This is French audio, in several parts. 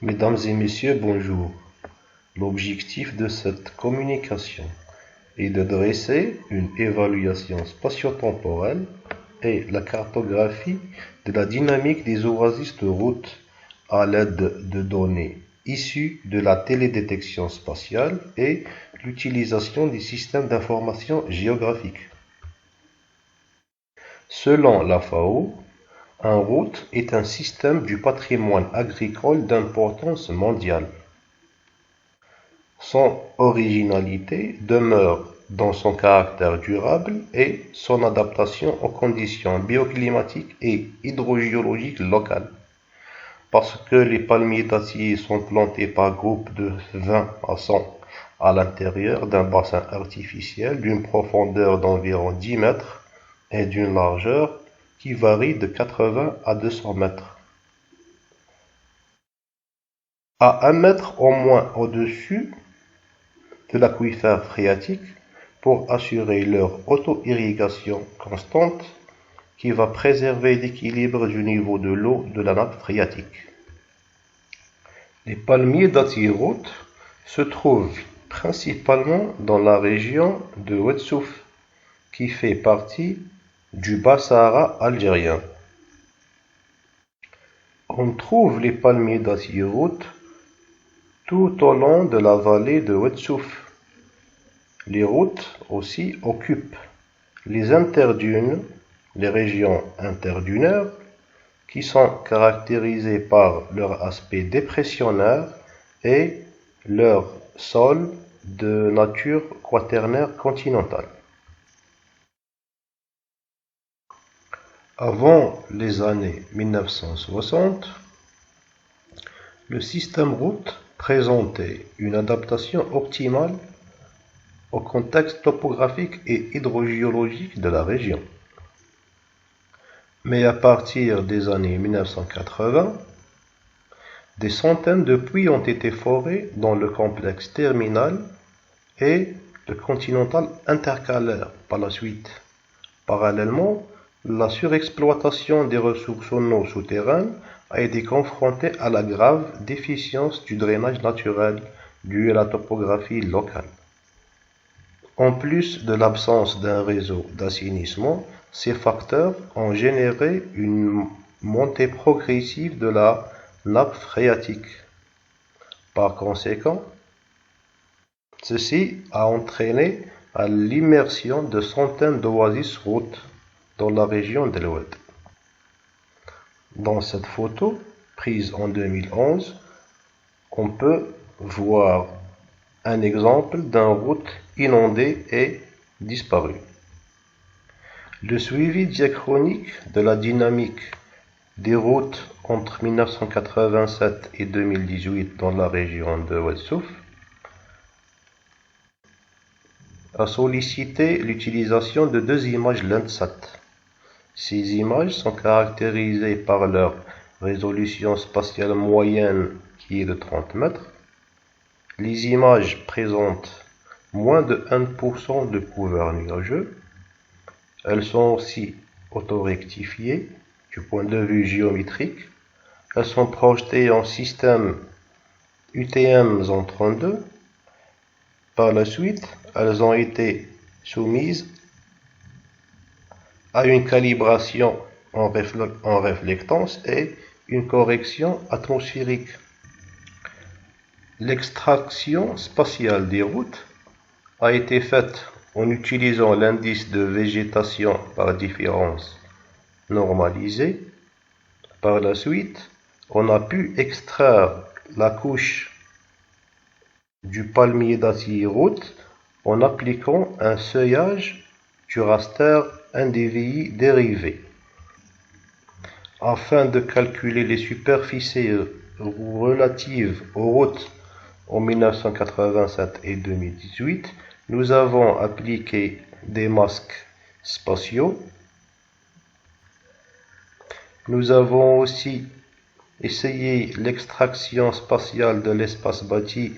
Mesdames et messieurs, bonjour. L'objectif de cette communication est de dresser une évaluation spatio-temporelle et la cartographie de la dynamique des oasis de route à l'aide de données issues de la télédétection spatiale et l'utilisation des systèmes d'information géographique. Selon la FAO, une route est un système du patrimoine agricole d'importance mondiale. Son originalité demeure dans son caractère durable et son adaptation aux conditions bioclimatiques et hydrogéologiques locales. Parce que les palmiers dattiers sont plantés par groupes de 20 à 100 à l'intérieur d'un bassin artificiel d'une profondeur d'environ 10 mètres et d'une largeur qui varie de 80 à 200 mètres. À 1 mètre au moins au-dessus de l'aquifère phréatique pour assurer leur auto-irrigation constante qui va préserver l'équilibre du niveau de l'eau de la nappe phréatique. Les palmiers dattiers routes se trouvent principalement dans la région de Oued-Souf, qui fait partie du Bas-Sahara algérien. On trouve les palmiers dattiers routes tout au long de la vallée de Oued-Souf. Les routes aussi occupent les interdunes, les régions interdunaires, qui sont caractérisées par leur aspect dépressionnaire et leur sol de nature quaternaire continentale. Avant les années 1960, le système route présentait une adaptation optimale au contexte topographique et hydrogéologique de la région. Mais à partir des années 1980, des centaines de puits ont été forés dans le complexe terminal et le continental intercalaire par la suite. Parallèlement, la surexploitation des ressources en eau souterraines a été confrontée à la grave déficience du drainage naturel dû à la topographie locale. En plus de l'absence d'un réseau d'assainissement, ces facteurs ont généré une montée progressive de la nappe phréatique. Par conséquent, ceci a entraîné à l'immersion de centaines d'oasis routes dans la région d'El Oued. Dans cette photo, prise en 2011, on peut voir un exemple d'une route inondée et disparue. Le suivi diachronique de la dynamique des routes entre 1987 et 2018 dans la région de Oued-Souf a sollicité l'utilisation de deux images Landsat. Ces images sont caractérisées par leur résolution spatiale moyenne qui est de 30 mètres. Les images présentent moins de 1% de couvert nuageux. Elles sont aussi autorectifiées du point de vue géométrique. Elles sont projetées en système UTM Zone 32. Par la suite, elles ont été soumises à une calibration en réflectance et une correction atmosphérique. L'extraction spatiale des routes a été faite en utilisant l'indice de végétation par différence normalisé. Par la suite, on a pu extraire la couche du palmier dattier route en appliquant un seuillage du raster NDVI dérivé. Afin de calculer les superficies relatives aux routes en 1987 et 2018, nous avons appliqué des masques spatiaux. Nous avons aussi essayé l'extraction spatiale de l'espace bâti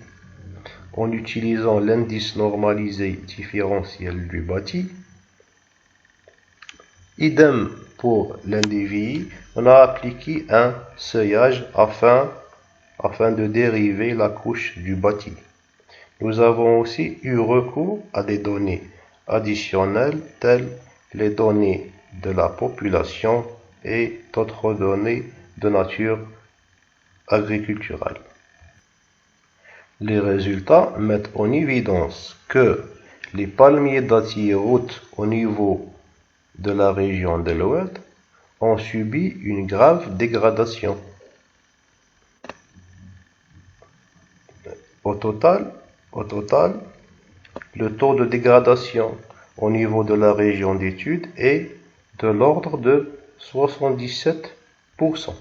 en utilisant l'indice normalisé différentiel du bâti. Idem pour l'NDVI, on a appliqué un seuillage afin afin de dériver la couche du bâti. Nous avons aussi eu recours à des données additionnelles telles les données de la population et d'autres données de nature agriculturelle. Les résultats mettent en évidence que les palmiers dattiers routes au niveau de la région de l'Oued ont subi une grave dégradation. Au total, le taux de dégradation au niveau de la région d'étude est de l'ordre de 77%.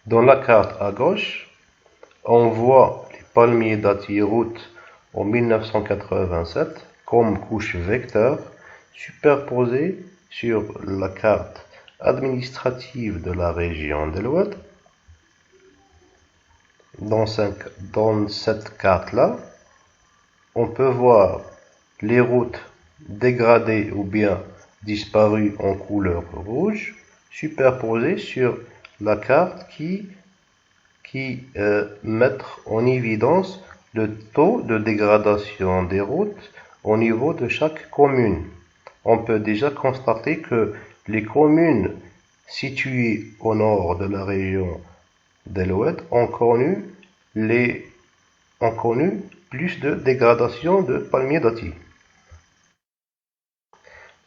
Dans la carte à gauche, on voit les palmiers dattiers routes en 1987 comme couche vecteur superposée sur la carte administrative de la région de l'Oued. Dans cette carte-là, on peut voir les routes dégradées ou bien disparues en couleur rouge superposées sur la carte qui met en évidence le taux de dégradation des routes au niveau de chaque commune. On peut déjà constater que les communes situées au nord de la région de l'Oued ont connu plus de dégradation de palmiers dattiers.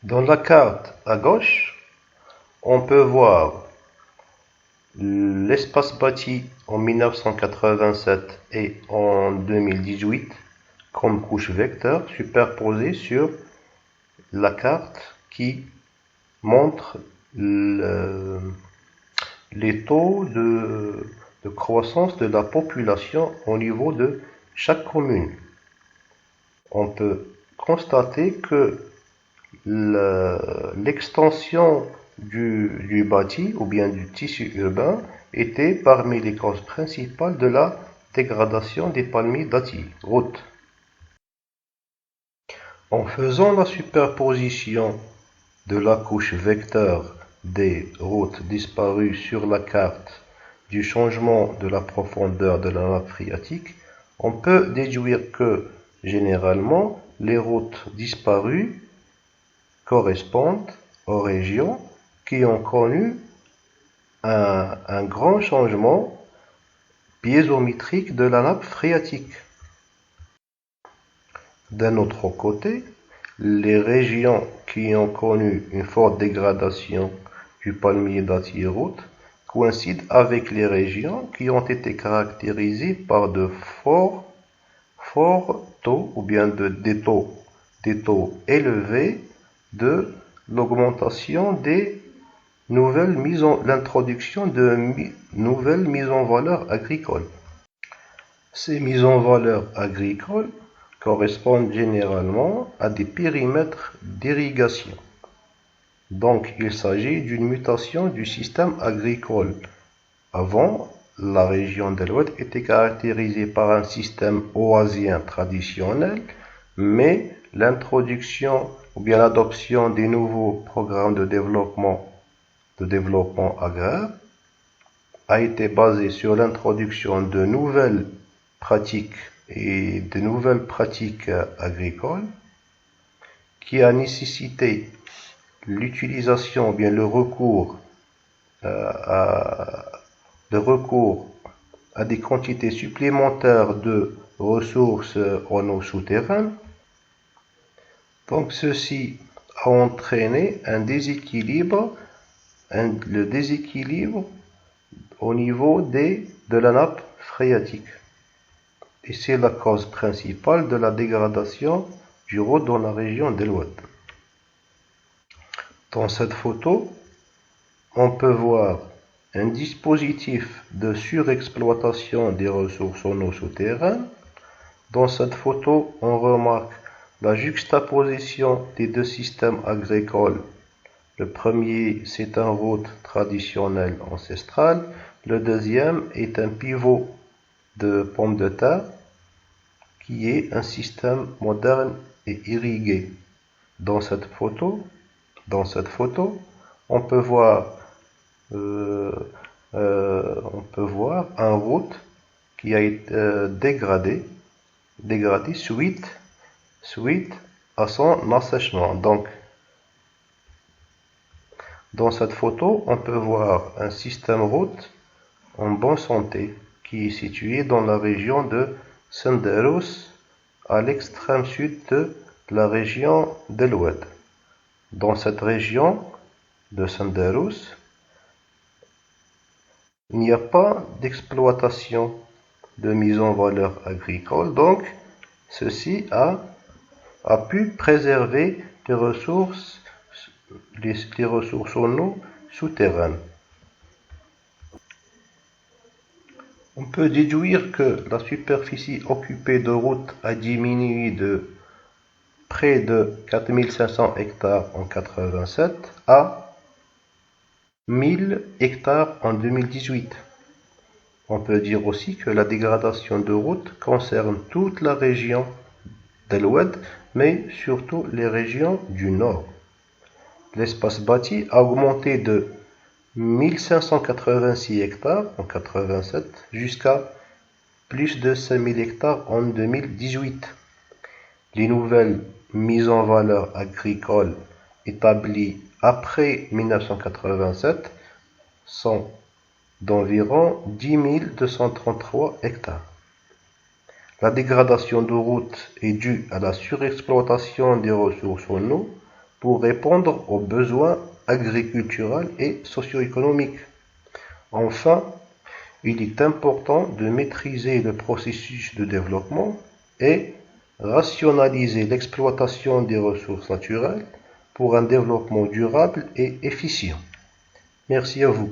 Dans la carte à gauche, on peut voir l'espace bâti en 1987 et en 2018 comme couche vecteur superposée sur la carte qui montre les taux de croissance de la population au niveau de chaque commune. On peut constater que l'extension du bâti ou bien du tissu urbain était parmi les causes principales de la dégradation des palmiers dattiers routes. En faisant la superposition de la couche vecteur des routes disparues sur la carte du changement de la profondeur de la nappe phréatique, on peut déduire que, généralement, les routes disparues correspondent aux régions qui ont connu un grand changement piézométrique de la nappe phréatique. D'un autre côté, les régions qui ont connu une forte dégradation du palmier dattier route coïncident avec les régions qui ont été caractérisées par de forts taux ou bien des taux élevés de l'augmentation des l'introduction de nouvelles mises en valeur agricoles. Ces mises en valeur agricoles correspondent généralement à des périmètres d'irrigation. Donc, il s'agit d'une mutation du système agricole. Avant, la région de l'Oued était caractérisée par un système oasien traditionnel, mais l'introduction ou bien l'adoption des nouveaux programmes de développement agraire a été basée sur l'introduction de nouvelles pratiques agricoles qui a nécessité l'utilisation ou bien le recours à des quantités supplémentaires de ressources en eau souterraine. Donc ceci a entraîné le déséquilibre au niveau de la nappe phréatique. Et c'est la cause principale de la dégradation du Rhône dans la région de l'Oued. Dans cette photo, on peut voir un dispositif de surexploitation des ressources en eau souterraine. Dans cette photo, on remarque la juxtaposition des deux systèmes agricoles. Le premier, c'est un route traditionnel ancestral. Le deuxième est un pivot de pommes de terre qui est un système moderne et irrigué. Dans cette photo, on peut voir peut voir une route qui a été dégradée suite à son assèchement. Donc, dans cette photo, on peut voir un système route en bonne santé qui est situé dans la région de Senderos, à l'extrême sud de la région d'El-Oued. Dans cette région de Senderos, il n'y a pas d'exploitation de mise en valeur agricole, donc ceci a pu préserver les ressources en eau souterraines. On peut déduire que la superficie occupée de routes a diminué de près de 4500 hectares en 1987 à 1000 hectares en 2018. On peut dire aussi que la dégradation de routes concerne toute la région d'El-Oued, mais surtout les régions du nord. L'espace bâti a augmenté de 1586 hectares en 1987 jusqu'à plus de 5000 hectares en 2018. Les nouvelles mises en valeur agricoles établies après 1987 sont d'environ 10 233 hectares. La dégradation de routes est due à la surexploitation des ressources en eau pour répondre aux besoins agriculturels et socio-économiques. Enfin, il est important de maîtriser le processus de développement et rationaliser l'exploitation des ressources naturelles pour un développement durable et efficient. Merci à vous.